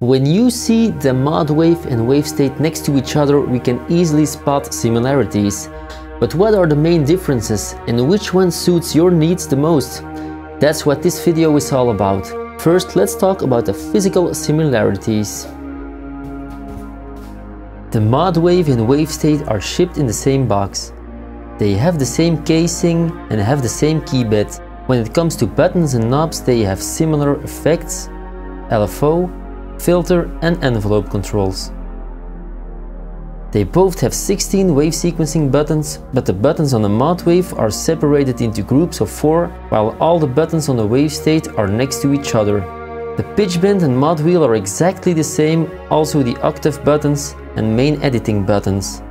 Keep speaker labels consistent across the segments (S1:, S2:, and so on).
S1: When you see the Modwave and Wavestate next to each other, we can easily spot similarities. But what are the main differences and which one suits your needs the most? That's what this video is all about. First, let's talk about the physical similarities. The Modwave and Wavestate are shipped in the same box. They have the same casing and have the same keybed. When it comes to buttons and knobs, they have similar effects, LFO, filter and envelope controls. They both have 16 wave sequencing buttons, but the buttons on the Modwave are separated into groups of 4, while all the buttons on the Wavestate are next to each other. The pitch bend and mod wheel are exactly the same, also the octave buttons and main editing buttons.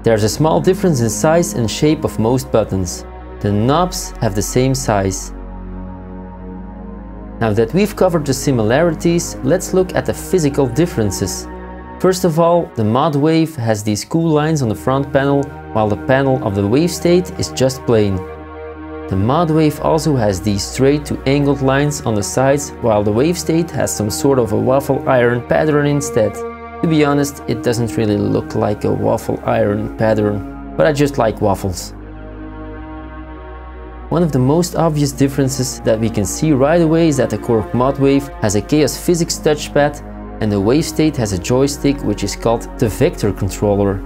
S1: There's a small difference in size and shape of most buttons. The knobs have the same size. Now that we've covered the similarities, let's look at the physical differences. First of all, the Modwave has these cool lines on the front panel, while the panel of the Wavestate is just plain. The Modwave also has these straight to angled lines on the sides, while the Wavestate has some sort of a waffle iron pattern instead. To be honest, it doesn't really look like a waffle iron pattern, but I just like waffles. One of the most obvious differences that we can see right away is that the KORG Modwave has a Chaos Physics touchpad and the Wavestate has a joystick which is called the Vector Controller.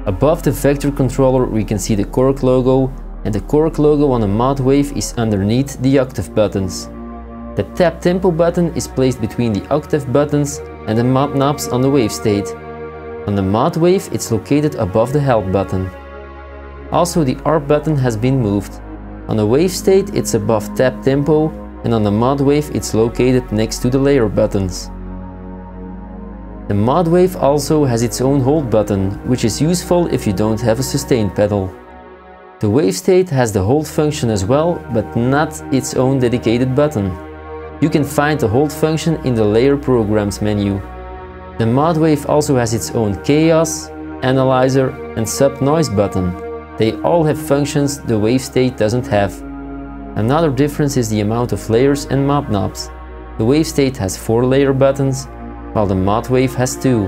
S1: Above the Vector Controller we can see the KORG logo, and the KORG logo on the Modwave is underneath the octave buttons. The tap tempo button is placed between the octave buttons and the mod knobs on the Wavestate. On the Modwave it's located above the help button. Also the ARP button has been moved. On the Wavestate it's above tap tempo, and on the Modwave it's located next to the layer buttons. The Modwave also has its own hold button, which is useful if you don't have a sustain pedal. The Wavestate has the hold function as well, but not its own dedicated button. You can find the hold function in the layer programs menu. The Modwave also has its own chaos, analyzer and sub noise button. They all have functions the Wavestate doesn't have. Another difference is the amount of layers and mod knobs. The Wavestate has 4 layer buttons, while the Modwave has 2.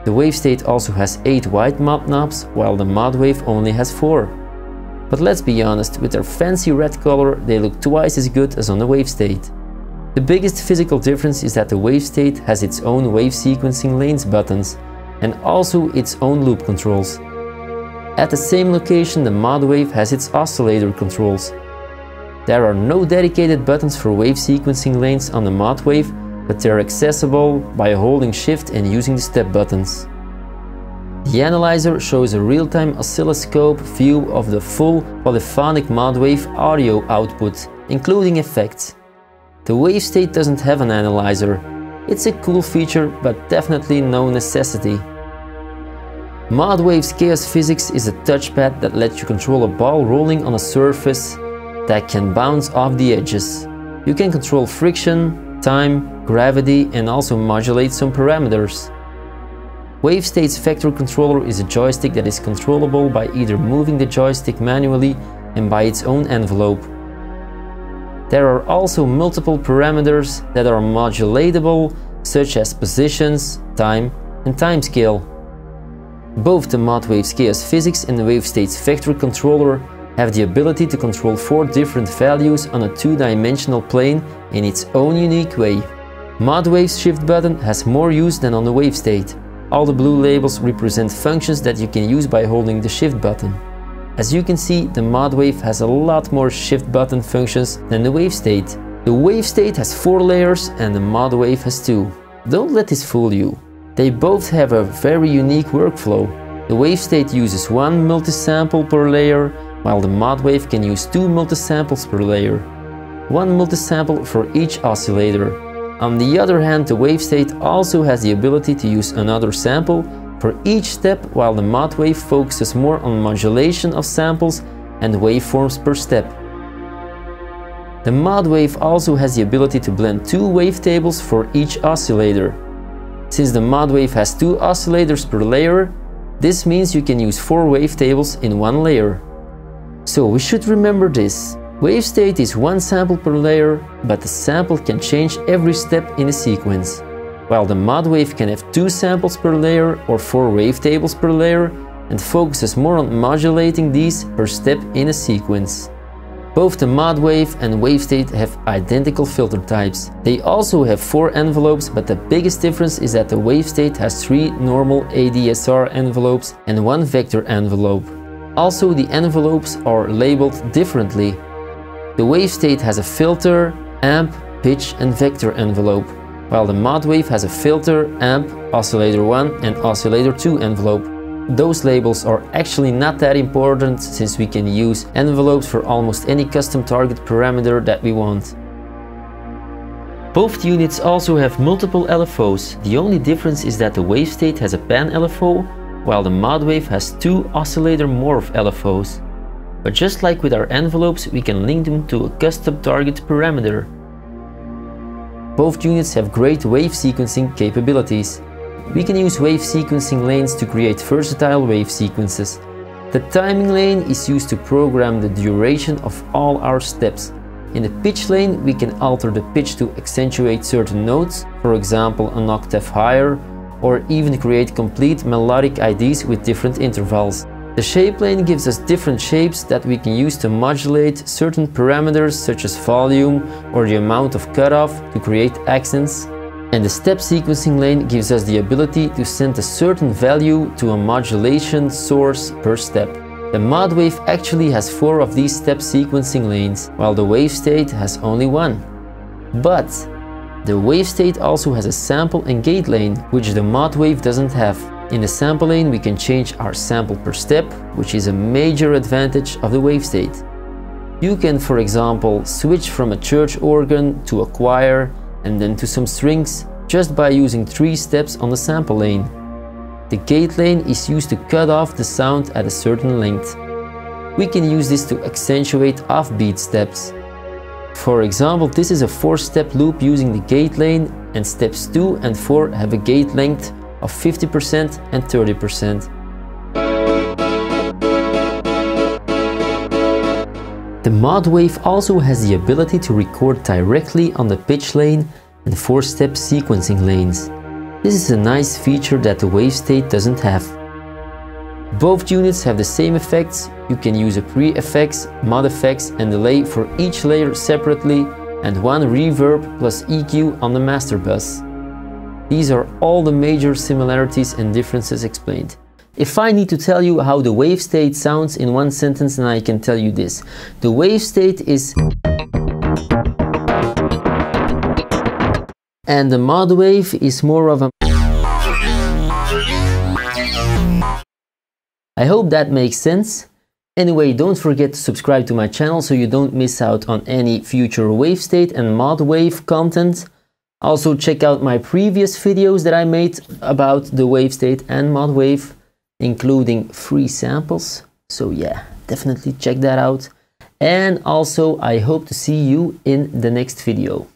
S1: The Wavestate also has 8 white mod knobs, while the Modwave only has 4. But let's be honest, with their fancy red color they look twice as good as on the Wavestate. The biggest physical difference is that the Wavestate has its own wave sequencing lanes buttons and also its own loop controls. At the same location the Modwave has its oscillator controls. There are no dedicated buttons for wave sequencing lanes on the Modwave, but they are accessible by holding shift and using the step buttons. The analyzer shows a real-time oscilloscope view of the full polyphonic Modwave audio output, including effects. The Wavestate doesn't have an analyzer. It's a cool feature, but definitely no necessity. Modwave's Chaos Physics is a touchpad that lets you control a ball rolling on a surface that can bounce off the edges. You can control friction, time, gravity and also modulate some parameters. Wavestate's Vector Controller is a joystick that is controllable by either moving the joystick manually and by its own envelope. There are also multiple parameters that are modulatable, such as positions, time and timescale. Both the Modwave's Chaos Physics and the Wavestate's Vector Controller have the ability to control 4 different values on a 2-dimensional plane in its own unique way. Modwave's shift button has more use than on the Wavestate. All the blue labels represent functions that you can use by holding the shift button. As you can see, the Modwave has a lot more shift button functions than the Wavestate. The Wavestate has 4 layers and the Modwave has 2. Don't let this fool you. They both have a very unique workflow. The Wavestate uses 1 multisample per layer, while the Modwave can use 2 multisamples per layer. 1 multisample for each oscillator. On the other hand, the Wavestate also has the ability to use another sample for each step, while the Modwave focuses more on modulation of samples and waveforms per step. The Modwave also has the ability to blend 2 wavetables for each oscillator. Since the Modwave has 2 oscillators per layer, this means you can use 4 wavetables in 1 layer. So we should remember this. Wavestate is 1 sample per layer, but the sample can change every step in a sequence. while the Modwave can have 2 samples per layer or 4 wavetables per layer and focuses more on modulating these per step in a sequence. Both the Modwave and Wavestate have identical filter types. They also have 4 envelopes, but the biggest difference is that the Wavestate has 3 normal ADSR envelopes and 1 vector envelope. Also, the envelopes are labeled differently. The Wavestate has a filter, amp, pitch and vector envelope, while the Modwave has a filter, amp, oscillator 1 and oscillator 2 envelope. Those labels are actually not that important since we can use envelopes for almost any custom target parameter that we want. Both units also have multiple LFOs. The only difference is that the Wavestate has a pan LFO, while the Modwave has 2 oscillator morph LFOs. But just like with our envelopes, we can link them to a custom target parameter. Both units have great wave sequencing capabilities. We can use wave sequencing lanes to create versatile wave sequences. The timing lane is used to program the duration of all our steps. In the pitch lane, we can alter the pitch to accentuate certain notes, for example an octave higher, or even create complete melodic IDs with different intervals. The shape lane gives us different shapes that we can use to modulate certain parameters such as volume or the amount of cutoff to create accents. And the step sequencing lane gives us the ability to send a certain value to a modulation source per step. The Modwave actually has 4 of these step sequencing lanes, while the Wavestate has only 1. But the Wavestate also has a sample and gate lane, which the Modwave doesn't have. In the sample lane we can change our sample per step, which is a major advantage of the Wavestate. You can, for example, switch from a church organ to a choir and then to some strings just by using 3 steps on the sample lane. The gate lane is used to cut off the sound at a certain length. We can use this to accentuate offbeat steps. For example, this is a 4-step loop using the gate lane, and steps 2 and 4 have a gate length of 50% and 30%. The Modwave also has the ability to record directly on the pitch lane and 4-step sequencing lanes. This is a nice feature that the Wavestate doesn't have. Both units have the same effects. You can use a pre-effects, mod effects and delay for each layer separately, and 1 reverb plus EQ on the master bus. These are all the major similarities and differences explained. If I need to tell you how the Wavestate sounds in 1 sentence, then I can tell you this. The Wavestate is, and the Modwave is more of a. I hope that makes sense. Anyway, don't forget to subscribe to my channel so you don't miss out on any future Wavestate and Modwave content. Also check out my previous videos that I made about the Wavestate and Modwave, including free samples. So yeah, definitely check that out. And also I hope to see you in the next video.